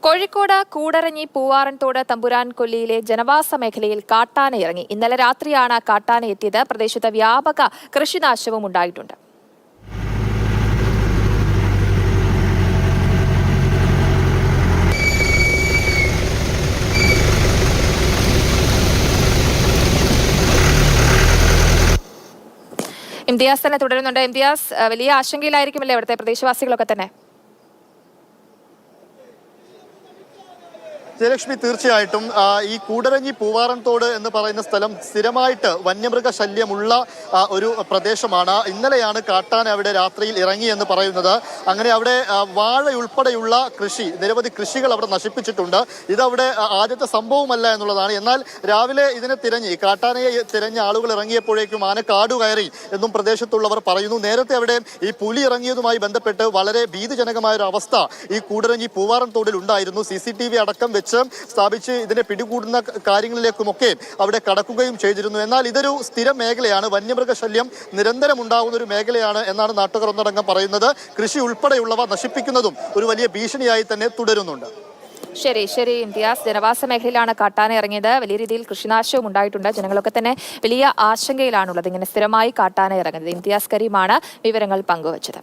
കോഴിക്കോട് കൂടരഞ്ഞി പൂവാറൻതോട് തമ്പുരാൻ കൊല്ലിയിലെ ജനവാസ മേഖലയിൽ കാട്ടാന ഇറങ്ങി. ഇന്നലെ രാത്രിയാണ് കാട്ടാന എത്തിയത്. പ്രദേശത്ത് വ്യാപക കൃഷിനാശവും ഉണ്ടായിട്ടുണ്ട്. ഇംതിയാസ് തന്നെ തുടരുന്നുണ്ട്. ഇംതിയാസ്, വലിയ ആശങ്കയിലായിരിക്കുമല്ലേ ഇവിടുത്തെ പ്രദേശവാസികളൊക്കെ തന്നെ? ജയലക്ഷ്മി, തീർച്ചയായിട്ടും ഈ കൂടരഞ്ഞി പൂവാറൻതോട് എന്ന് പറയുന്ന സ്ഥലം സ്ഥിരമായിട്ട് വന്യമൃഗ ശല്യമുള്ള ഒരു പ്രദേശമാണ്. ഇന്നലെയാണ് കാട്ടാന അവിടെ രാത്രിയിൽ ഇറങ്ങി എന്ന് പറയുന്നത്. അങ്ങനെ അവിടെ വാഴയുൾപ്പെടെയുള്ള നിരവധി കൃഷികൾ അവിടെ നശിപ്പിച്ചിട്ടുണ്ട്. ഇതവിടെ ആദ്യത്തെ സംഭവമല്ല എന്നുള്ളതാണ്. എന്നാൽ രാവിലെ ഇതിനെ കാട്ടാനയെ തിരഞ്ഞ് ആളുകൾ ഇറങ്ങിയപ്പോഴേക്കും ആന കാടു കയറി എന്നും പ്രദേശത്തുള്ളവർ പറയുന്നു. നേരത്തെ അവിടെ ഈ പുലി ഇറങ്ങിയതുമായി ബന്ധപ്പെട്ട് വളരെ ഭീതിജനകമായ ഒരു അവസ്ഥ ഈ കൂടരഞ്ഞി പൂവാറൻതോടിൽ ഉണ്ടായിരുന്നു. CCTV അടക്കം വെച്ച് സ്ഥാപിച്ച് ഇതിനെ പിടികൂടുന്ന കാര്യങ്ങളിലേക്കുമൊക്കെ അവിടെ കടക്കുകയും ചെയ്തിരുന്നു. എന്നാൽ ഇതൊരു സ്ഥിരം മേഖലയാണ്, വന്യമൃഗ ശല്യം നിരന്തരം ഉണ്ടാകുന്ന ഒരു മേഖലയാണ് എന്നാണ് നാട്ടുകാർ ഒന്നടങ്കം പറയുന്നത്. കൃഷി ഉൾപ്പെടെയുള്ളവ നശിപ്പിക്കുന്നതും ഒരു വലിയ ഭീഷണിയായി തന്നെ തുടരുന്നുണ്ട്. ശരി ഇംതിയാസ്, ജനവാസ മേഖലയിലാണ് കാട്ടാന ഇറങ്ങിയത്. വലിയ രീതിയിൽ കൃഷിനാശവും ഉണ്ടായിട്ടുണ്ട്. ജനങ്ങളൊക്കെ തന്നെ വലിയ ആശങ്കയിലാണുള്ളത്. ഇങ്ങനെ സ്ഥിരമായി കാട്ടാന ഇറങ്ങുന്നത്. ഇംതിയാസ് കരീമാണ് വിവരങ്ങൾ പങ്കുവച്ചത്.